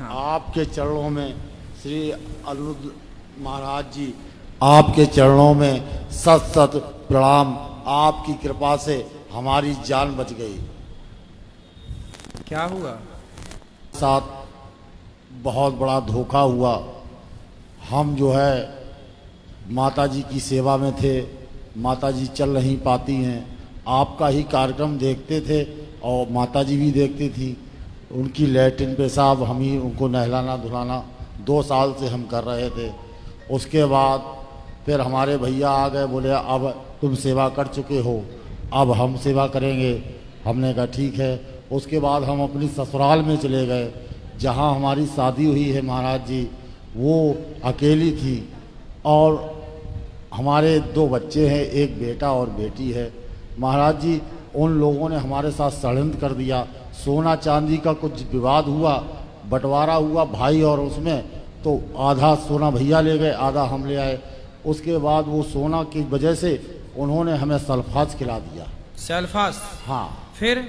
हाँ। आपके चरणों में श्री अनिरुद्ध महाराज जी, आपके चरणों में सत सत प्रणाम। आपकी कृपा से हमारी जान बच गई। क्या हुआ? साथ बहुत बड़ा धोखा हुआ। हम जो है माता जी की सेवा में थे, माता जी चल नहीं पाती हैं, आपका ही कार्यक्रम देखते थे और माता जी भी देखती थी। उनकी लैट्रिन पेशाब हम ही उनको नहलाना धुलाना 2 साल से हम कर रहे थे। उसके बाद फिर हमारे भैया आ गए, बोले अब तुम सेवा कर चुके हो, अब हम सेवा करेंगे। हमने कहा ठीक है। उसके बाद हम अपनी ससुराल में चले गए, जहाँ हमारी शादी हुई है महाराज जी। वो अकेली थी और हमारे 2 बच्चे हैं, एक बेटा और बेटी है। महाराज जी उन लोगों ने हमारे साथ षड्यंत्र कर दिया। सोना चांदी का कुछ विवाद हुआ, बंटवारा हुआ भाई और उसमें, तो आधा सोना भैया ले गए, आधा हम ले आए। उसके बाद वो सोना की वजह से उन्होंने हमें सल्फास खिला दिया। सल्फास? हाँ। फिर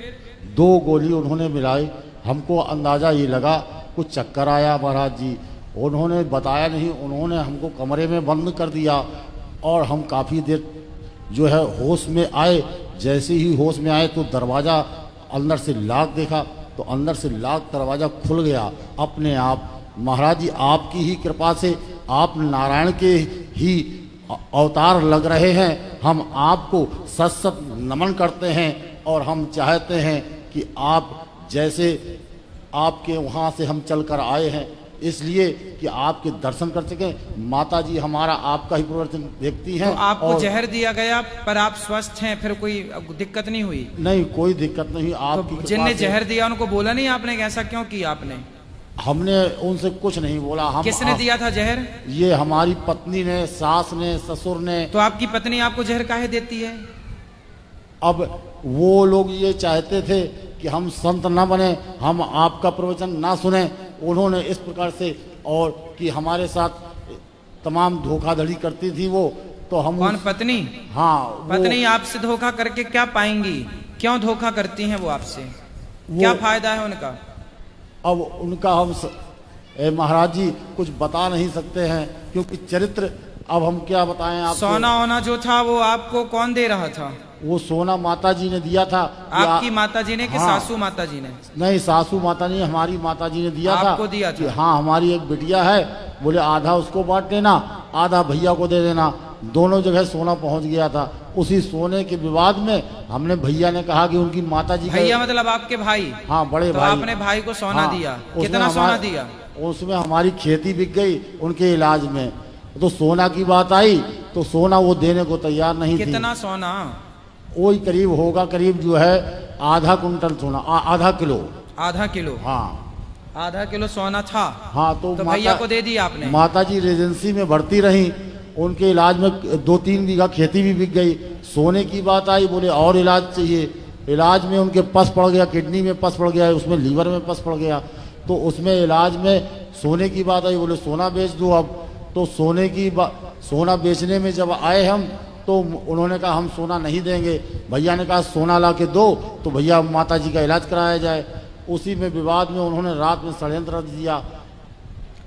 2 गोली उन्होंने मिलाई। हमको अंदाज़ा ये लगा कुछ चक्कर आया महाराज जी। उन्होंने बताया नहीं, उन्होंने हमको कमरे में बंद कर दिया और हम काफ़ी देर जो है होश में आए। जैसे ही होश में आए तो दरवाज़ा अंदर से लॉक देखा, तो अंदर से लॉक दरवाज़ा खुल गया अपने आप। महाराज जी आपकी ही कृपा से, आप नारायण के ही अवतार लग रहे हैं। हम आपको सत सत नमन करते हैं और हम चाहते हैं कि आप जैसे आपके वहाँ से हम चल कर आए हैं, इसलिए कि आपके दर्शन कर सकें। माता जी हमारा आपका ही प्रवचन देखती हैं। तो आपको जहर दिया गया पर आप स्वस्थ हैं, फिर कोई दिक्कत नहीं हुई? नहीं, कोई दिक्कत नहीं। आपकी तो जिनने जहर दिया उनको बोला नहीं आपने, ऐसा क्यों किया आपने? हमने उनसे कुछ नहीं बोला। हम किसने दिया था जहर? ये हमारी पत्नी ने, सास ने, ससुर ने। तो आपकी पत्नी आपको जहर काहे देती है? अब वो लोग ये चाहते थे कि हम संत ना बने, हम आपका प्रवचन ना सुने। उन्होंने इस प्रकार से, और कि हमारे साथ तमाम धोखाधड़ी करती थी वो। तो हम कौन? पत्नी? हाँ। पत्नी आपसे धोखा करके क्या पाएंगी? क्यों धोखा करती हैं वो आपसे? क्या फायदा है उनका? अब उनका हम महाराज जी कुछ बता नहीं सकते हैं, क्योंकि चरित्र अब हम क्या बताएं आपको। सोना ओना जो था वो आपको कौन दे रहा था? वो सोना माता जी ने दिया था। आपकी माता जी ने कि हाँ, सासू माता जी ने? नहीं, सासू माता नहीं, हमारी माता जी ने दिया था। आपको दिया था? हाँ, हमारी एक बिटिया है, बोले आधा उसको बांट देना, आधा भैया को दे देना। दोनों जगह सोना पहुंच गया था। उसी सोने के विवाद में हमने, भैया ने कहा कि उनकी माता जी, भैया मतलब आपके भाई? हाँ, बड़े तो भाई। आपने भाई को सोना हाँ, दिया? कितना सोना दिया? उसमें हमारी खेती बिक गई उनके इलाज में। तो सोना की बात आई तो सोना वो देने को तैयार नहीं थी। कितना सोना? वही करीब होगा, करीब जो है आधा कुंटल सोना, आधा किलो। आधा किलो? हाँ, आधा किलो सोना था। हाँ। तो भैया को दे दिया आपने? माता जी रेजेंसी में भर्ती रही, उनके इलाज में 2-3 बीघा खेती भी बिक गई। सोने की बात आई, बोले और इलाज चाहिए। इलाज में उनके पस पड़ गया, किडनी में पस पड़ गया, उसमें लीवर में पस पड़ गया। तो उसमें इलाज में सोने की बात आई, बोले सोना बेच दो अब। तो सोना बेचने में जब आए हम, तो उन्होंने कहा हम सोना नहीं देंगे। भैया ने कहा सोना ला के दो तो भैया माता जी का इलाज कराया जाए। उसी में विवाद में उन्होंने रात में षड्यंत्र दिया।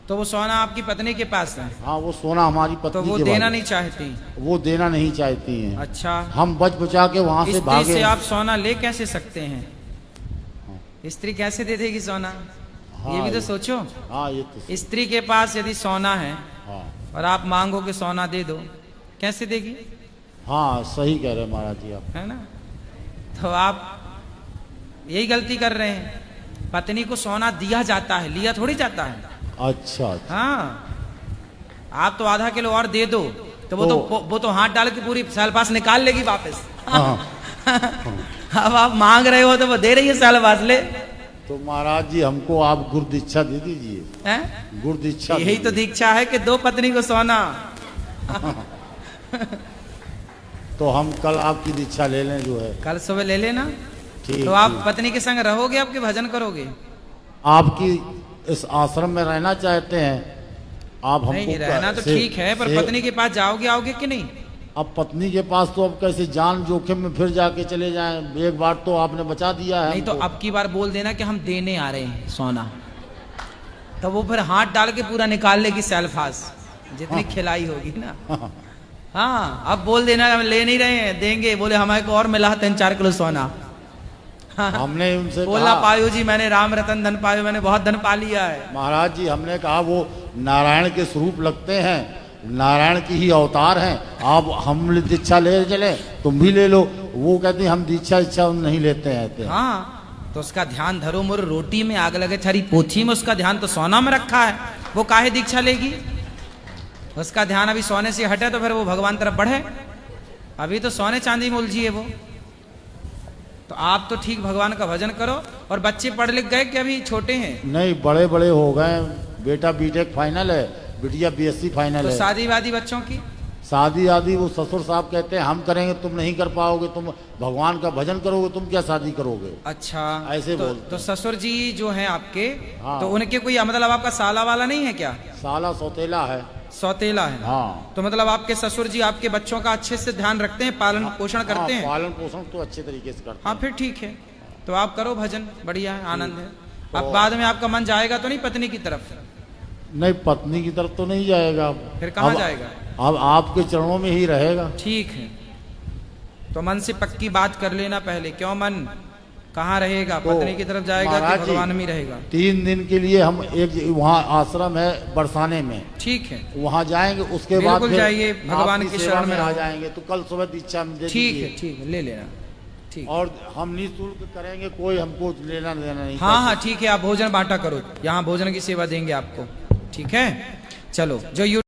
तो वो सोना आपकी पत्नी के पास है? हाँ, वो सोना हमारी पत्नी तो वो देना नहीं चाहती? वो देना नहीं चाहती हैं। अच्छा। हम बच बचा के वहाँ से भागे। स्त्री से आप सोना ले कैसे सकते हैं? स्त्री कैसे दे देगी सोना? हाँ, ये भी तो सोचो। हाँ, ये तो स्त्री के पास यदि सोना है, हाँ, और आप मांगो कि सोना दे दो, कैसे देगी? हाँ, सही कह रहे हैं महाराज जी आप, है ना? तो आप यही गलती कर रहे हैं। पत्नी को सोना दिया जाता है, लिया थोड़ी जाता है। अच्छा। हाँ, आप तो आधा किलो और दे दो तो वो तो हाथ डाल के पूरी सैलपास निकाल लेगी वापस। हाँ। अब आप मांग रहे हो तो वो दे रही है सैलपास ले। तो महाराज जी हमको आप गुरु दीक्षा दे दीजिए। गुरु दीक्षा, यही तो दीक्षा है कि 2 पत्नी को सोना। तो हम कल आपकी दीक्षा ले लें, जो है कल सुबह ले लेना। ठीक। तो आप पत्नी के संग रहोगे, आपके भजन करोगे? आपकी इस आश्रम में रहना चाहते हैं आप? हमको नहीं, रहना तो ठीक है, पर पत्नी के पास जाओगे, आओगे कि नहीं? अब पत्नी के पास तो अब कैसे जान जोखिम में फिर जाके चले जाएं? एक बार तो आपने बचा दिया है। नहीं तो अब की बार बोल देना कि हम देने आ रहे हैं सोना। तो वो फिर हाथ डाल के पूरा निकाल लेगी सेल्फास, जितनी खिलाई होगी ना। हाँ, अब बोल देना हम ले नहीं रहे हैं, देंगे, बोले हमारे को और मिला 3-4 किलो सोना। हमने उनसे बोला कहा, पायो जी मैंने राम रतन धन पायो, मैंने बहुत धन पा लिया है। महाराज जी हमने कहा वो नारायण के स्वरूप लगते हैं, नारायण की ही अवतार हैं, आप हम दीक्षा ले चले, तुम भी ले लो। वो कहती हम दीक्षा नहीं लेते हैं। हाँ, तो उसका ध्यान धरो मोर रोटी में आग लगे छरी पोथी में, उसका ध्यान तो सोना में रखा है, वो काहे दीक्षा लेगी? उसका ध्यान अभी सोने से हटे तो फिर वो भगवान तरफ बढ़े, अभी तो सोने चांदी में उलझी है वो। तो आप तो ठीक भगवान का भजन करो। और बच्चे पढ़ लिख गए कि अभी छोटे हैं? नहीं, बड़े बड़े हो गए, बेटा बीटेक फाइनल है, बिटिया बीएससी फाइनल तो है। शादी वादी बच्चों की? शादी आदि वो ससुर साहब कहते हैं हम करेंगे, तुम नहीं कर पाओगे, तुम भगवान का भजन करोगे, तुम क्या शादी करोगे? अच्छा, ऐसे तो, बोलते तो ससुर जी जो हैं आपके, हाँ। तो उनके कोई मतलब आपका साला वाला नहीं है क्या? साला सौतेला है। सौतेला है। हाँ। तो मतलब आपके ससुर जी आपके बच्चों का अच्छे से ध्यान रखते हैं, पालन पोषण करते हैं? पालन पोषण तो अच्छे तरीके से करते हाँ, हैं। फिर ठीक है, तो आप करो भजन, बढ़िया है, आनंद है। अब तो- बाद में आपका मन जाएगा तो नहीं पत्नी की तरफ? नहीं, पत्नी की तरफ तो नहीं जाएगा। फिर कहाँ अब- जाएगा? अब आपके चरणों में ही रहेगा। ठीक है, तो मन से पक्की बात कर लेना पहले, क्यों मन कहाँ रहेगा? तो पत्नी की तरफ जाएगा कि महाराज जी, भगवान में रहेगा? 3 दिन के लिए हम एक वहाँ आश्रम है बरसाने में, ठीक है, वहाँ जाएंगे, उसके बाद बिल्कुल फिर जाइए, भगवान आपकी की सेवा शरण में आ रहो। जाएंगे। तो कल सुबह दीक्षा में दे ठीक दीजिए। है, ठीक है, ले लेना, ठीक। और हम निःशुल्क करेंगे, कोई हमको लेना देना नहीं। हाँ हाँ, ठीक है, आप भोजन बांटा करो, यहाँ भोजन की सेवा देंगे आपको, ठीक है। चलो, जो